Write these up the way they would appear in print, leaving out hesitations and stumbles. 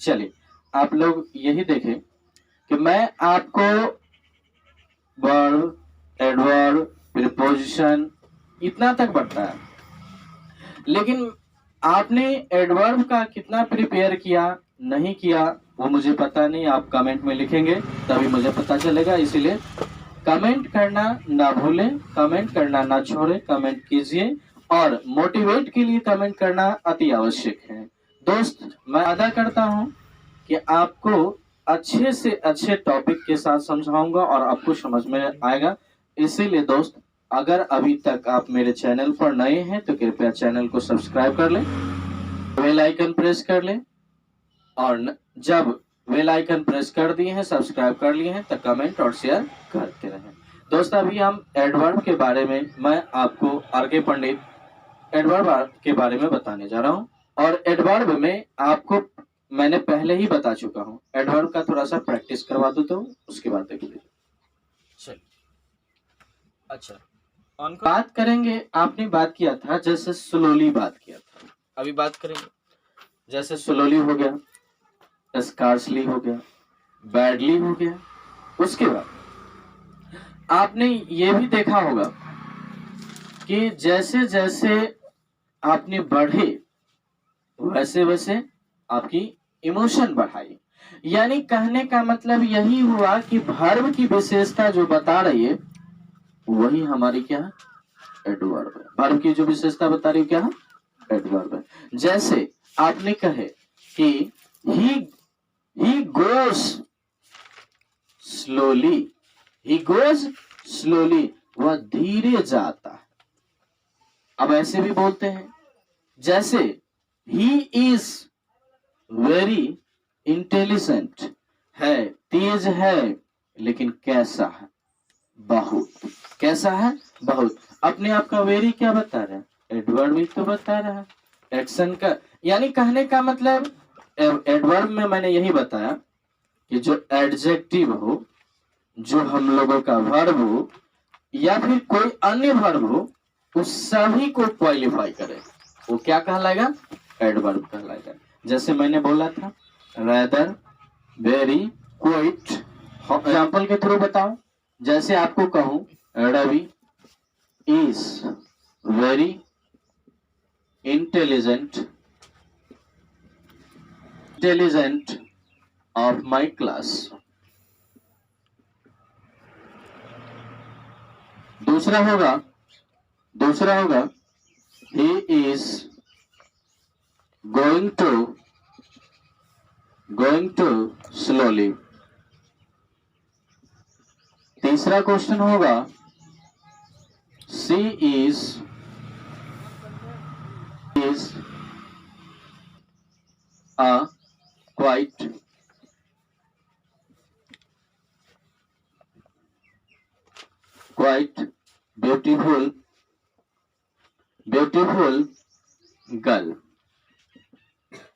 चलिए आप लोग यही देखें कि मैं आपको वर्ब, एडवर्ब, प्रीपोजिशन इतना तक बताया, लेकिन आपने एडवर्ब का कितना प्रिपेयर किया नहीं किया वो मुझे पता नहीं। आप कमेंट में लिखेंगे तभी मुझे पता चलेगा, इसीलिए कमेंट करना ना भूलें, कमेंट करना ना छोड़ें, कमेंट कीजिए और मोटिवेट के लिए कमेंट करना अति आवश्यक है। दोस्त मैं वादा करता हूं कि आपको अच्छे से अच्छे टॉपिक के साथ समझाऊंगा और आपको समझ में आएगा। इसीलिए दोस्त अगर अभी तक आप मेरे चैनल पर नए हैं तो कृपया चैनल को सब्सक्राइब कर लें, बेल आइकन प्रेस कर लें और जब बेल आइकन प्रेस कर दिए हैं, सब्सक्राइब कर लिए हैं तो कमेंट और शेयर करते रहें। दोस्त अभी हम एडवर्ब के बारे में, मैं आपको आर.के. पंडित एडवर्ब के बारे में बताने जा रहा हूं और एडवर्ब में आपको मैंने पहले ही बता चुका हूं। एडवर्ब का थोड़ा सा प्रैक्टिस करवा दूं तो उसके बाद देख लीजिए। चलिए अच्छा बात करेंगे। आपने बात किया था जैसे स्लोली बात किया था, अभी बात करेंगे जैसे स्लोली हो गया, स्कार्सली हो गया, बैडली हो गया। उसके बाद आपने ये भी देखा होगा कि जैसे जैसे आपने बढ़े वैसे वैसे आपकी इमोशन बढ़ाई। यानी कहने का मतलब यही हुआ कि वर्ब की विशेषता जो बता रही है वही हमारी क्या है, एडवर्ब है। वर्ब की जो विशेषता बता रही है क्या है, एडवर्ब है। जैसे आपने कहे कि he goes slowly, he goes slowly, वह धीरे जाता है। अब ऐसे भी बोलते हैं जैसे he is very intelligent, है तेज है लेकिन कैसा है, बहुत। कैसा है, बहुत। अपने आप का वेरी क्या बता रहा है, एडवर्ब ही तो बता रहा है। एक्शन का यानी कहने का मतलब एडवर्ब में मैंने यही बताया कि जो एडजेक्टिव हो, जो हम लोगों का वर्ब हो या फिर कोई अन्य वर्ब हो, उस सभी को क्वालिफाई करे वो क्या कहलाएगा, एडवर्ब कहलाएगा। जैसे मैंने बोला था रेदर, वेरी, क्वाइट। एग्जाम्पल के थ्रू बताओ। जैसे आपको कहूं Ravi is very intelligent of my class। दूसरा होगा he is going to slowly। तीसरा क्वेश्चन होगा she is a quite beautiful girl.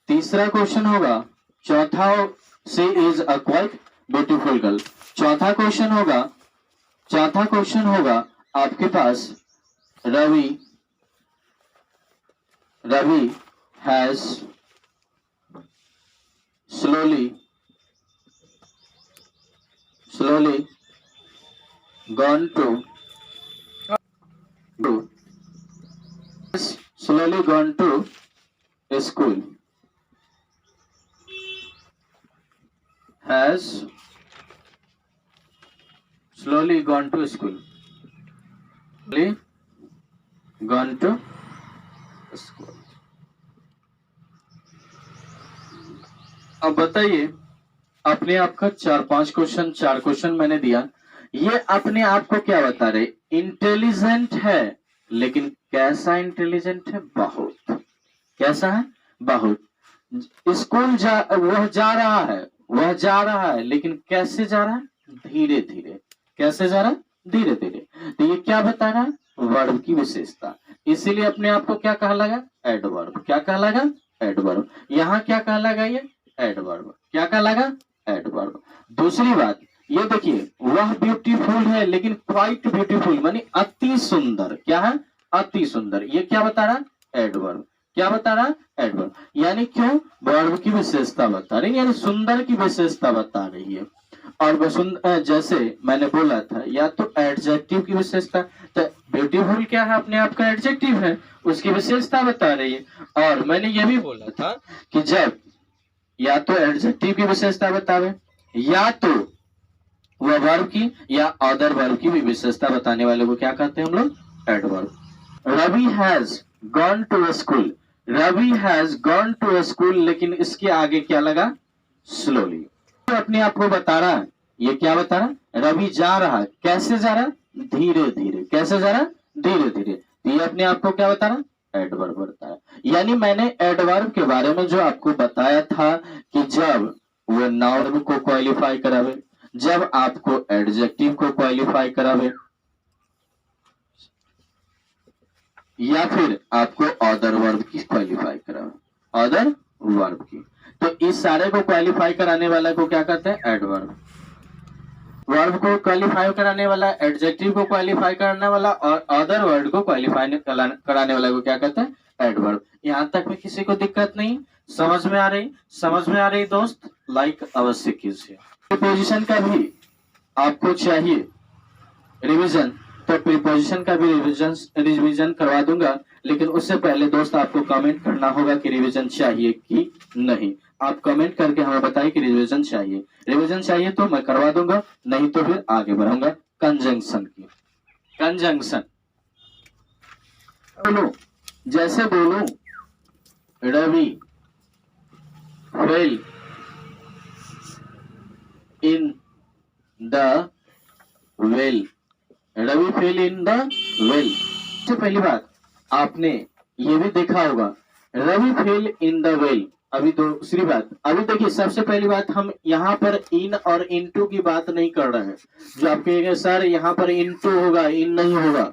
तीसरा क्वेश्चन होगा चौथा, she is a quite beautiful girl. चौथा क्वेश्चन होगा आपके पास Ravi has slowly gone to school। has slowly gone to school। अब बताइए अपने आप का चार क्वेश्चन मैंने दिया। ये अपने आप को क्या बता रहे, इंटेलिजेंट है लेकिन कैसा इंटेलिजेंट है, बहुत। कैसा है, बहुत। स्कूल वह जा रहा है लेकिन कैसे जा रहा है, धीरे धीरे। कैसे जा रहा है, धीरे धीरे। तो ये क्या बता रहा है, वर्ब की विशेषता। इसीलिए अपने आप को क्या कहलाएगा, एडवर्ब। क्या कहलाएगा, एडवर्ब। यहाँ क्या कहलाएगा, ये एडवर्ब। क्या कहलाएगा, एडवर्ब। दूसरी बात ये देखिए, वह ब्यूटीफुल है लेकिन क्वाइट ब्यूटीफुल मानी अति सुंदर। क्या है, अति सुंदर। ये क्या बता रहा है, एडवर्ब। क्या बता रहा है? एडवर्ब। यानी क्यों? वर्ब की विशेषता बता रही है, यानी सुंदर की विशेषता बता रही है। और जैसे मैंने बोला था, या तो एडजेक्टिव की विशेषता, तो ब्यूटीफुल क्या है? अपने आप का एडजेक्टिव है, उसकी विशेषता बता रही है। और मैंने ये भी बोला था कि जब या तो एडजेक्टिव की विशेषता बतावे, या तो वह वर्ब की या अदर वर्ब की भी विशेषता बताने वाले को क्या कहते हैं हम लोग? Adverb. Ravi has gone to school, Ravi has gone to school, लेकिन इसके आगे क्या लगा? स्लोली। तो अपने आप को बता रहा है, ये क्या बता रहा है? रवि जा रहा है, कैसे जा रहा है? धीरे धीरे। कैसे जा रहा है? धीरे धीरे। तो ये अपने आप को क्या बता रहा है? एडवर्ब बता रहा है। यानी मैंने एडवर्ब के बारे में जो आपको बताया था कि जब वो नाउन को क्वालिफाई करावे, जब आपको एडजेक्टिव को क्वालिफाई करावे, या फिर आपको अदर वर्ब की क्वालिफाई करावे, अदर वर्ब की, तो इस सारे को क्वालिफाई कराने वाला को क्या कहते हैं? एडवर्ब। वर्ब को क्वालिफाई कराने वाला, एडजेक्टिव को क्वालिफाई कराने वाला और अदर वर्ड को क्वालिफाई कराने वाला को क्या कहते हैं? एडवर्ब। यहां तक में किसी को दिक्कत नहीं? समझ में आ रही? समझ में आ रही दोस्त? लाइक अवश्य कीजिए। प्रीपोजिशन का भी आपको चाहिए रिवीजन, तो प्रीपोजिशन का भी रिवीजन करवा दूंगा, लेकिन उससे पहले दोस्त आपको कमेंट करना होगा कि रिवीजन चाहिए कि नहीं। आप कमेंट करके हमें बताइए कि रिवीजन चाहिए। रिवीजन चाहिए तो मैं करवा दूंगा, नहीं तो फिर आगे बढ़ूंगा। कंजंक्शन की, कंजंक्शन बोलो, जैसे बोलूं Ravi fell in the well, Ravi fell in the well. सबसे पहली बात आपने ये भी देखा होगा, Ravi fell in the well. अभी दूसरी बात, अभी देखिए, सबसे पहली बात, हम यहाँ पर इन और इनटू की बात नहीं कर रहे हैं। जो आप कहेंगे सर यहाँ पर इनटू होगा, इन नहीं होगा,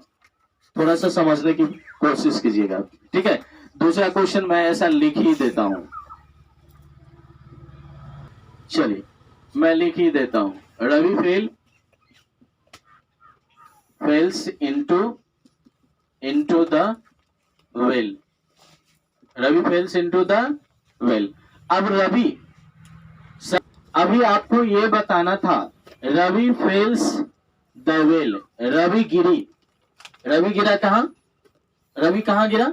थोड़ा सा समझने की कोशिश कीजिएगा, ठीक है। दूसरा क्वेश्चन मैं ऐसा लिख ही देता हूं, चलिए मैं लिख ही देता हूं, Ravi falls into the well, Ravi falls into the well। अब रवि, अभी आपको ये बताना था, Ravi falls the well, Ravi गिरी, रवि गिरा कहां? रवि कहां गिरा?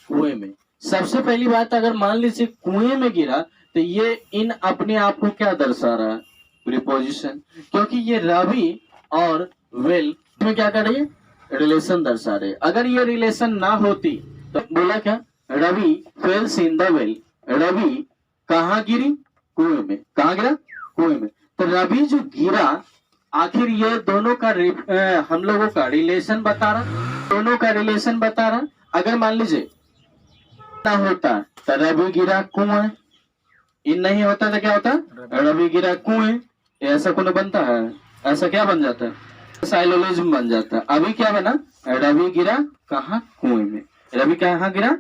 कुएं में। सबसे पहली बात, अगर मान लीजिए कुएं में गिरा, तो ये इन अपने आप को क्या दर्शा रहा है? प्रीपोजिशन, क्योंकि ये रवि और वेल में क्या कर रही है? रिलेशन दर्शा रहे। अगर ये रिलेशन ना होती तो बोला क्या? Ravi falls in the well, Ravi कहां गिरी? कुएं में। कहां गिरा? कुएं में। तो रवि जो गिरा, आखिर ये दोनों का हम लोगों का रिलेशन बता रहा, दोनों का रिलेशन बता रहा। अगर मान लीजिए ना होता तो रवि गिरा कुएं, इन नहीं होता तो क्या होता? रवि गिरा कुएं। ऐसा कौन बनता है? ऐसा क्या बन जाता है? साइलोलिज्म बन जाता है। अभी क्या बना? रवि गिरा कहां? कुएं में। रवि कहां गिरा?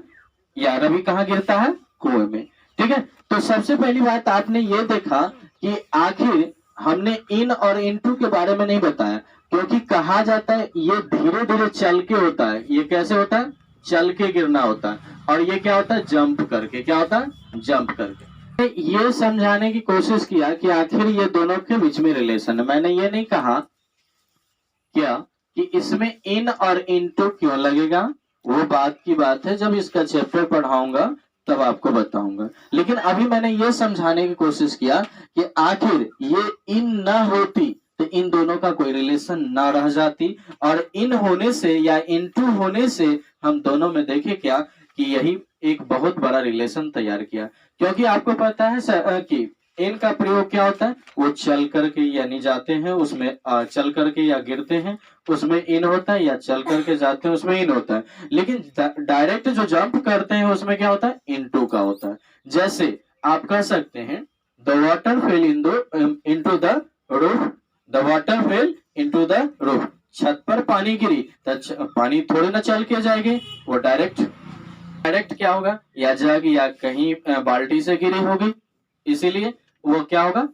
या रवि कहां गिरता है? कुएं में, ठीक है। तो सबसे पहली बात आपने ये देखा कि आखिर हमने इन और इनटू के बारे में नहीं बताया, क्योंकि कहा जाता है ये धीरे धीरे चल के होता है। ये कैसे होता है? चल के गिरना होता है। और ये क्या होता है? जंप करके। क्या होता है? जंप करके। ये समझाने की कोशिश किया कि आखिर ये दोनों के बीच में रिलेशन है। मैंने ये नहीं कहा क्या कि इसमें इन और इनटू क्यों लगेगा, वो बात की बात है, जब इसका चैप्टर पढ़ाऊंगा तब आपको बताऊंगा। लेकिन अभी मैंने ये समझाने की कोशिश किया कि आखिर ये इन ना होती तो इन दोनों का कोई रिलेशन ना रह जाती, और इन होने से या इनटू होने से हम दोनों में देखे क्या कि यही एक बहुत बड़ा रिलेशन तैयार किया। क्योंकि आपको पता है कि इन का प्रयोग क्या होता है? वो चल करके यानी जाते हैं, उसमें चल करके या गिरते हैं उसमें इन होता है, या चल करके जाते हैं उसमें इन होता है। लेकिन डायरेक्ट जो जंप करते हैं उसमें क्या होता है? इनटू का होता है। जैसे आप कह सकते हैं the water fail into the roof, the water fail into the roof. छत पर पानी गिरी तो पानी थोड़े ना चल के जाएगी, वो डायरेक्ट क्या होगा? या जग या कहीं बाल्टी से गिरी होगी, इसीलिए वो क्या होगा?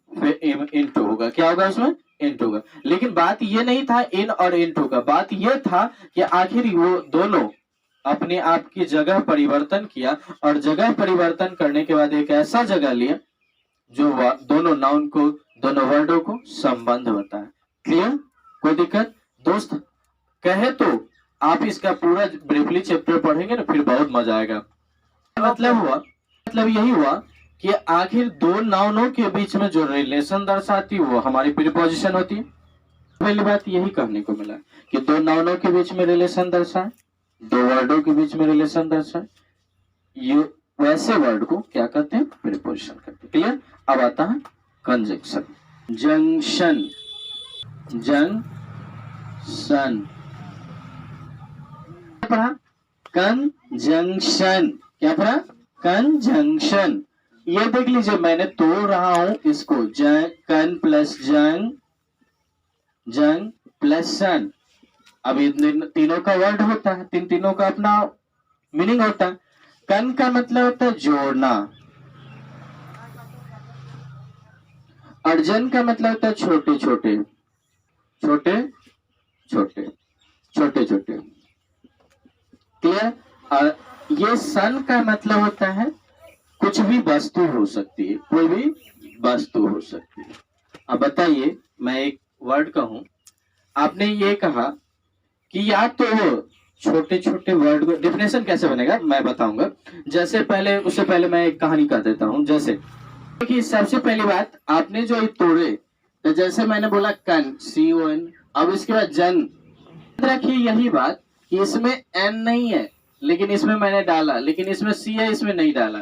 इनटू होगा। क्या होगा उसमें? इनटू होगा। लेकिन बात ये नहीं था इन और इनटू का, बात ये था कि आखिर वो दोनों अपने आप की जगह परिवर्तन किया और जगह परिवर्तन करने के बाद एक ऐसा जगह लिया जो दोनों नाउन को, दोनों वर्डों को संबंध बताए। क्लियर? कोई दिक्कत? दोस्त कहे तो आप इसका पूरा ब्रीफली चैप्टर पढ़ेंगे ना, फिर बहुत मजा आएगा। मतलब यही हुआ कि आखिर दो नाउनों के बीच में जो रिलेशन दर्शाती वो हमारी प्रीपोजिशन होती है। पहली बात यही कहने को मिला कि दो नाउनों के बीच में रिलेशन दर्शाए, दो वर्डों के बीच में रिलेशन दर्शाए, ये वैसे वर्ड को क्या कहते हैं? प्रीपोजिशन कहते हैं। क्लियर? अब आता है कंजंक्शन। जंक्शन, जंक्शन पढ़ा? कंजंक्शन। क्या पढ़ा? कंजंक्शन। ये देख लीजिए, मैंने तोड़ रहा हूं इसको, कन प्लस जंग, जंग प्लस सन। अब इन तीनों का वर्ड होता है, तीनों का अपना मीनिंग होता है। कन का मतलब होता है जोड़ना, और जन का मतलब होता है छोटे छोटे, छोटे छोटे, छोटे छोटे। क्लियर? और ये सन का मतलब होता है कुछ भी वस्तु हो सकती है, कोई भी वस्तु हो सकती है। अब बताइए, मैं एक वर्ड कहूं, आपने ये कहा कि या तो छोटे छोटे वर्ड को डिफिनेशन कैसे बनेगा मैं बताऊंगा। जैसे पहले, उससे पहले मैं एक कहानी कह देता हूं। जैसे देखिए, सबसे पहली बात, आपने जो तोड़े, तो जैसे मैंने बोला कन, CON, अब इसके बाद जन। रखिए यही बात कि इसमें N नहीं है, लेकिन इसमें मैंने डाला, लेकिन इसमें C है, इसमें नहीं डाला।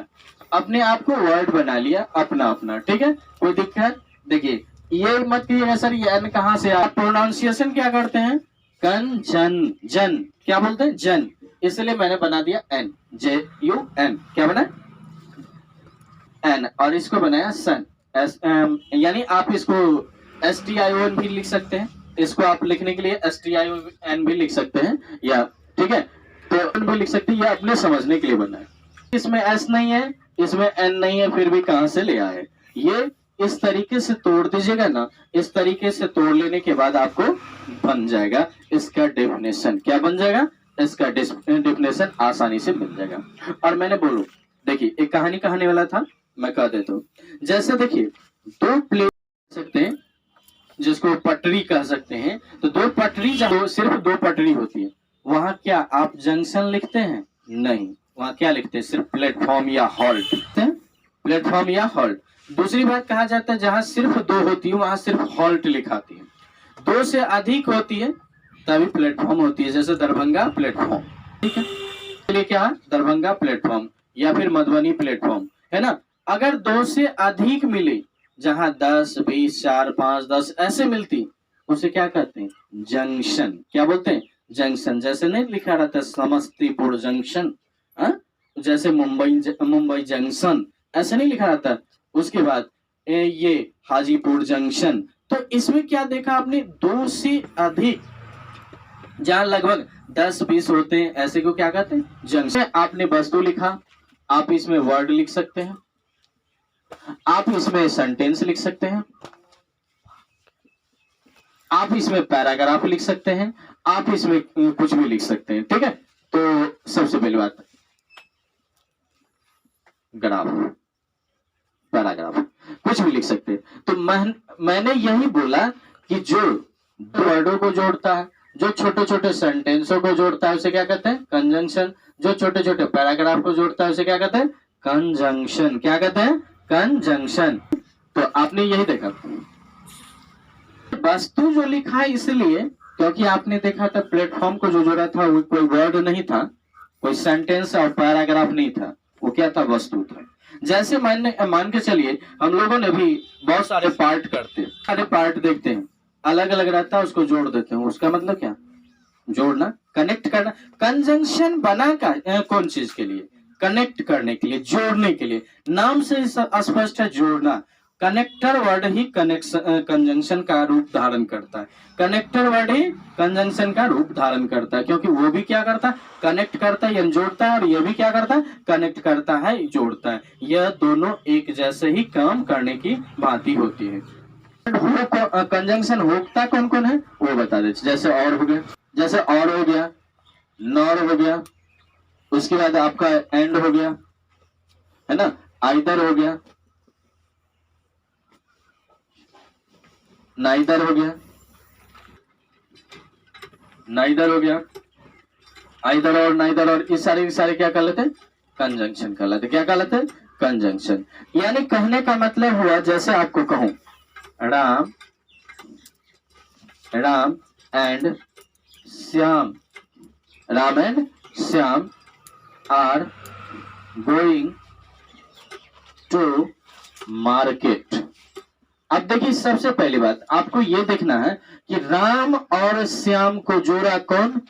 अपने आप को वर्ड बना लिया अपना अपना। ठीक है? कोई दिक्कत? देखिए, ये मत कहिएगा सर ये N कहाँ से आप प्रोनाउंसिएशन क्या करते हैं? कन जन, जन क्या बोलते हैं? जन। इसलिए मैंने बना दिया N, JUN। क्या बना? N। और इसको बनाया सन, यानी आप इसको STION भी लिख सकते हैं। इसको आप लिखने के लिए STION भी लिख सकते हैं, या ठीक है तो भी लिख सकते हैं, या अपने समझने के लिए बना है। इसमें S नहीं है, इसमें N नहीं है, फिर भी कहां से ले आए? ये इस तरीके से तोड़ दीजिएगा ना, इस तरीके से तोड़ लेने के बाद आपको बन जाएगा इसका डेफिनेशन। क्या बन जाएगा? इसका डेफिनेशन आसानी से मिल जाएगा। और मैंने बोलू, देखिए एक कहानी कहने वाला था, मैं कह देता हूँ। जैसे देखिए, दो प्लेट सकते हैं जिसको पटरी कह सकते हैं, तो दो पटरी, जहां सिर्फ दो पटरी होती है, वहां क्या आप जंक्शन लिखते हैं? नहीं, वहां क्या लिखते हैं? सिर्फ प्लेटफॉर्म या हॉल्ट लिखते हैं, प्लेटफॉर्म या हॉल्ट। दूसरी बात कहा जाता है, जहां सिर्फ दो होती है वहां सिर्फ हॉल्ट लिखाती है। दो से अधिक होती है तभी प्लेटफॉर्म होती है, जैसे दरभंगा प्लेटफॉर्म। ठीक है? इसलिए क्या? दरभंगा प्लेटफॉर्म या फिर मधुबनी प्लेटफॉर्म, है ना? अगर दो से अधिक मिले, जहां 10, 20, 4, 5, 10 ऐसे मिलती, उसे क्या कहते हैं? जंक्शन। क्या बोलते हैं? जंक्शन। जैसे नहीं लिखा रहता समस्तीपुर जंक्शन, जैसे मुंबई जंक्शन, ऐसे नहीं लिखा रहता। उसके बाद ये हाजीपुर जंक्शन। तो इसमें क्या देखा आपने? दो से अधिक, जहां लगभग 10, 20 होते हैं, ऐसे को क्या कहते हैं? जंक्शन। आपने वस्तु लिखा, आप इसमें वर्ड लिख सकते हैं, आप इसमें सेंटेंस लिख सकते हैं, आप इसमें पैराग्राफ लिख सकते हैं, आप इसमें कुछ भी लिख सकते हैं। ठीक है? तो सबसे पहली बात, ग्राफ, पैराग्राफ, कुछ भी लिख सकते हैं। तो मैंने यही बोला कि जो दो वर्डों को जोड़ता है, जो छोटे छोटे सेंटेंसों को जोड़ता है, उसे क्या कहते हैं? कंजंक्शन। जो छोटे छोटे पैराग्राफ को जोड़ता है, उसे क्या कहते हैं? कंजंक्शन। क्या कहते हैं? कंजंक्शन। तो आपने यही देखा, वस्तु जो लिखा है इसलिए क्योंकि आपने देखा था प्लेटफॉर्म को जो जोड़ा था वो कोई वर्ड नहीं था, कोई सेंटेंस और पैराग्राफ नहीं था, वो क्या था? वस्तु था। जैसे मान के चलिए, हम लोगों ने भी बहुत सारे पार्ट करते हैं, सारे पार्ट देखते हैं, अलग अलग रहता है, उसको जोड़ देते हैं। उसका मतलब क्या? जोड़ना, कनेक्ट करना। कंजंक्शन बना कौन चीज के लिए? कनेक्ट करने के लिए, जोड़ने के लिए। नाम से स्पष्ट है, जोड़ना। कनेक्टर वर्ड ही कंजंक्शन का रूप धारण करता है। कनेक्टर वर्ड ही कंजंक्शन का रूप धारण करता है, क्योंकि वो भी क्या करता है? कनेक्ट करता है, जोड़ता है, और ये भी क्या करता है? कनेक्ट करता है, जोड़ता है। यह दोनों एक जैसे ही काम करने की भांति होती है। कंजंक्शन होता कौन कौन है वो बता देते। जैसे और हो गया, जैसे और हो गया, नॉर हो गया, उसके बाद आपका एंड हो गया, है ना, आइदर हो गया, नाइदर हो गया, नाइदर हो गया, आइदर और नाइदर, और इस सारे क्या कहलाते हैं? कंजंक्शन कहलाते। क्या कहलाते हैं? कंजंक्शन। यानी कहने का मतलब हुआ, जैसे आपको कहूं Ram and Shyam, Ram and Shyam are going to market. अब देखिए, सबसे पहली बात आपको यह देखना है कि राम और श्याम को जोड़ा कौन?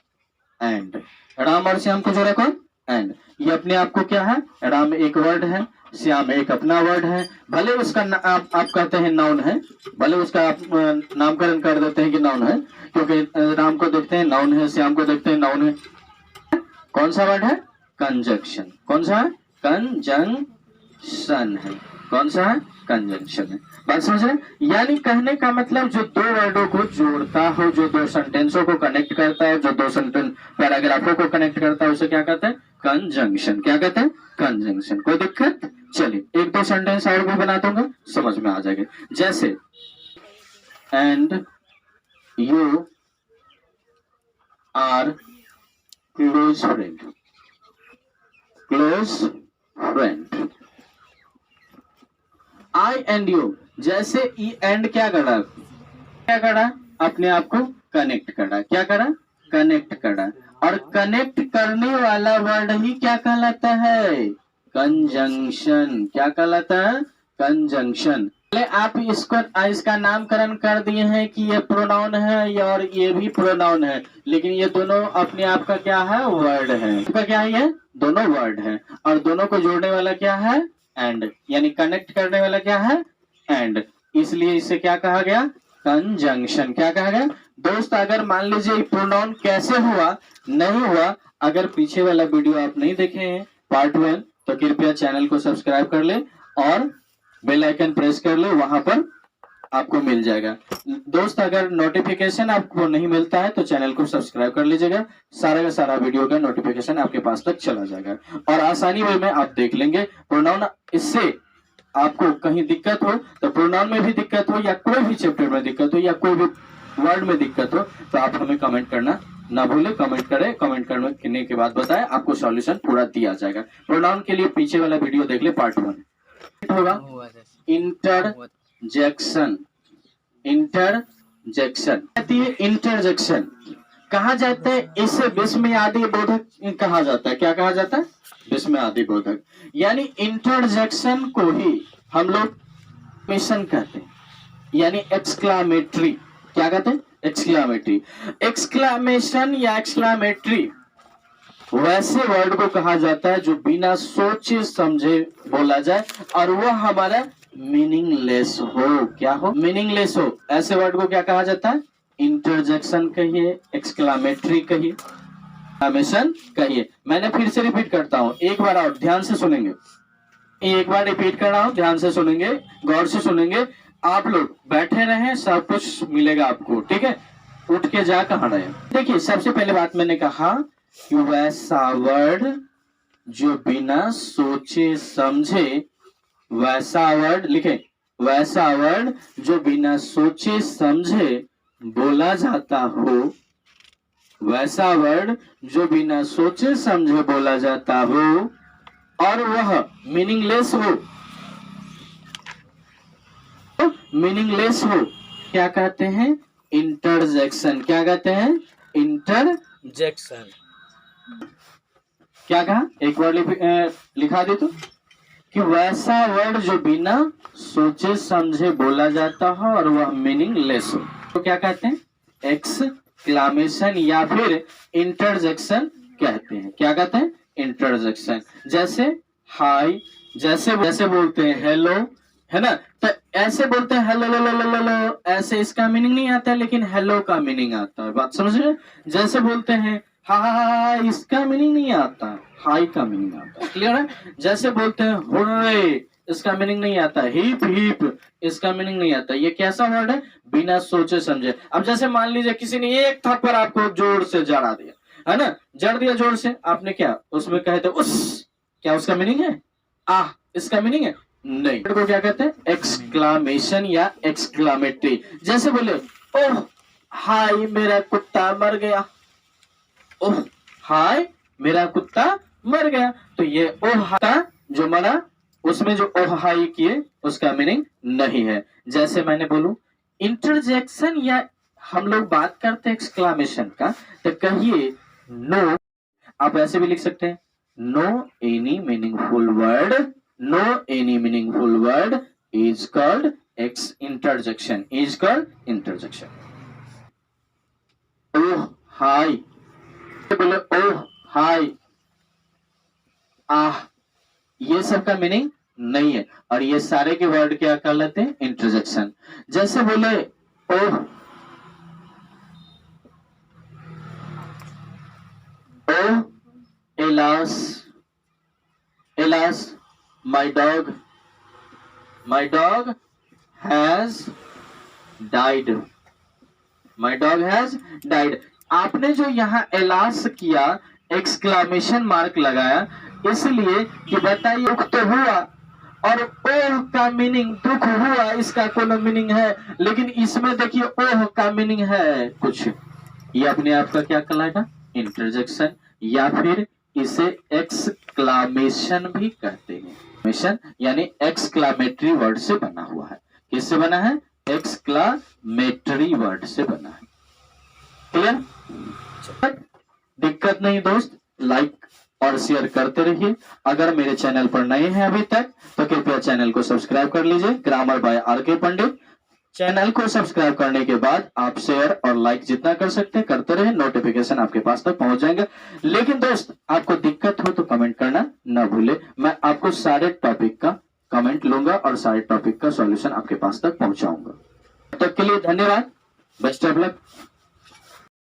एंड। राम और श्याम को जोड़ा कौन? एंड। ये अपने आप को क्या है? राम एक वर्ड है, श्याम एक अपना वर्ड है। भले उसका आप कहते हैं नाउन है, भले उसका आप नामकरण कर देते हैं कि नाउन है, क्योंकि राम को देखते हैं नाउन है, श्याम को देखते हैं नाउन है। कौन सा वर्ड है? कंजंक्शन। कौन सा है? कंजंक्शन है। कौन सा है? कंजंक्शन है। बात समझ रहे? यानी कहने का मतलब जो दो वर्डों को जोड़ता हो, जो दो सेंटेंसों को कनेक्ट करता है, जो दो सेंटेंस पैराग्राफों को कनेक्ट करता है, उसे क्या कहते हैं? कंजंक्शन। क्या कहते हैं? कंजंक्शन। कोई दिक्कत? चलिए एक दो सेंटेंस और भी बना दूंगा, समझ में आ जाएगा। जैसे and you are close friend, close friend. I and you, जैसे ई एंड क्या करा? क्या करा? अपने आप को कनेक्ट करा। क्या करा? कनेक्ट करा। और कनेक्ट करने वाला वर्ड ही क्या कहलाता है? कंजंक्शन। क्या कहलाता है? कंजंक्शन। आप इसका नामकरण कर दिए हैं कि ये प्रोनाउन है और ये भी प्रोनाउन है, लेकिन ये दोनों अपने आप का क्या है? वर्ड है। इसका क्या है? ये दोनों वर्ड है, और दोनों को जोड़ने वाला क्या है? एंड। यानी कनेक्ट करने वाला क्या है? एंड। इसलिए इसे क्या कहा गया? कंजंक्शन। क्या कहा गया? दोस्त, अगर मान लीजिए प्रोनाउन कैसे हुआ नहीं हुआ, अगर पीछे वाला वीडियो आप नहीं देखे हैं पार्ट 1, तो कृपया चैनल को सब्सक्राइब कर ले और बेल आइकन प्रेस कर ले, वहां पर आपको मिल जाएगा। दोस्त, अगर नोटिफिकेशन आपको नहीं मिलता है तो चैनल को सब्सक्राइब कर लीजिएगा, सारा का सारा वीडियो का नोटिफिकेशन आपके पास तक चला जाएगा और आसानी में आप देख लेंगे प्रोनाउन। इससे आपको कहीं दिक्कत हो, तो प्रोनाउन में भी दिक्कत हो, या कोई भी चैप्टर में दिक्कत हो, या कोई भी वर्ड में दिक्कत हो, तो आप हमें कमेंट करना ना भूले। कमेंट करें, कमेंट करने के बाद बताएं, आपको सॉल्यूशन पूरा दिया जाएगा। प्रोनाउन के लिए पीछे वाला वीडियो देख ले, पार्ट 1 होगा। इंटरजेक्शन। इंटरजेक्शन इंटरजेक्शन कहा जाता है, इसे विस्मयादि बोधक कहा जाता है। क्या कहा जाता है? विस्मयादि बोधक। यानी इंटरजेक्शन को ही हम लोग मिशन कहते हैं, यानी एक्सक्लामेटरी। क्या कहते हैं? एक्सक्लामेटरी। एक्सक्लामेशन या एक्सक्लामेटरी वैसे वर्ड को कहा जाता है जो बिना सोचे समझे बोला जाए और वह हमारा मीनिंगलेस हो। क्या हो? मीनिंगलेस हो। ऐसे वर्ड को क्या कहा जाता है? इंटरजेक्शन कहिए, एक्सक्लामेटरी कहिए, एक्सक्लामेशन कहिए। मैंने फिर से रिपीट करता हूं, एक बार और ध्यान से सुनेंगे। एक बार रिपीट कर रहा हूं, ध्यान से सुनेंगे, गौर से सुनेंगे। आप लोग बैठे रहें, सब कुछ मिलेगा आपको, ठीक है? उठ के जा कहां रहे? देखिए, सबसे पहले बात मैंने कहा कि वैसा वर्ड जो बिना सोचे समझे, वैसा वर्ड लिखे, वैसा वर्ड जो बिना सोचे समझे बोला जाता हो, वैसा वर्ड जो बिना सोचे समझे बोला जाता हो और वह मीनिंगलेस हो, मीनिंगलेस हो, क्या कहते हैं? इंटरजेक्शन। क्या कहते हैं? इंटरजेक्शन। क्या कहा? एक वर्ड लिखा दे तो, कि वैसा वर्ड जो बिना सोचे समझे बोला जाता हो और वह मीनिंगलेस हो, तो क्या कहते हैं? एक्सक्लामेशन या फिर इंटरजेक्शन कहते हैं। क्या कहते हैं? इंटरजेक्शन। जैसे हाय, जैसे बोलते हैं हेलो, है ना, तो ऐसे बोलते हैं हेलो लो लो लो लो, ऐसे इसका मीनिंग नहीं आता है, लेकिन हेलो का मीनिंग आता है। बात समझ रहे? जैसे बोलते हैं हाय, इसका मीनिंग नहीं आता, हाई का मीनिंग आता है। क्लियर है? जैसे बोलते हैं हुर्रे, इसका मीनिंग नहीं आता। हिप हिप, इसका मीनिंग नहीं आता। ये कैसा वर्ड है? बिना सोचे समझे। अब जैसे मान लीजिए किसी ने एक थप्पड़ आपको जोर से जड़ा दिया, है ना, जड़ दिया जोर से, आपने क्या उसमें कहते उस, क्या उसका मीनिंग है आह, इसका मीनिंग है नहीं। को क्या कहते हैं एक्सक्लामेशन या एक्सक्लामेटरी। जैसे बोले ओह हाय मेरा कुत्ता मर गया, ओह हाय मेरा कुत्ता मर गया, तो ये ओह का जो मरा उसमें जो ओह हाय किए उसका मीनिंग नहीं है। जैसे मैंने बोलूं इंटरजेक्शन या हम लोग बात करते हैं एक्सक्लामेशन का, तो कहिए नो, आप ऐसे भी लिख सकते हैं no any meaningful word, no any meaningful word is called ex interjection, is called interjection. Oh hi, बोले ओह हाय आह, ये सब का मीनिंग नहीं है, और ये सारे के वर्ड क्या कर लेते हैं इंटरजेक्शन। जैसे बोले oh oh alas, alas my dog has died, my dog has died। आपने जो यहाँ एलास किया एक्सक्लामेशन मार्क लगाया इसलिए कि बताइए दुख तो हुआ, और ओह का मीनिंग दुख हुआ इसका कोई मीनिंग है, लेकिन इसमें देखिए ओह का मीनिंग है कुछ, ये अपने आप का क्या कहलाएगा इंटरजेक्शन, या फिर इसे एक्सक्लामेशन भी कहते हैं। यानी एक्सक्लामेटरी वर्ड से बना हुआ है। किससे बना है एक्सक्लामेटरी वर्ड से बना है। क्लियर, दिक्कत नहीं दोस्त, लाइक और शेयर करते रहिए। अगर मेरे चैनल पर नए हैं अभी तक तो कृपया चैनल को सब्सक्राइब कर लीजिए, grammar by R K. Pandit. Channel को सब्सक्राइब करने के बाद आप शेयर और लाइक जितना कर सकते हैं करते रहे, नोटिफिकेशन आपके पास तक पहुंच जाएंगे। लेकिन दोस्त आपको दिक्कत हो तो कमेंट करना ना भूले, मैं आपको सारे टॉपिक का कमेंट लूंगा और सारे टॉपिक का सॉल्यूशन आपके पास तक पहुंचाऊंगा। तब तक के लिए धन्यवाद, बेस्ट ऑफ लक।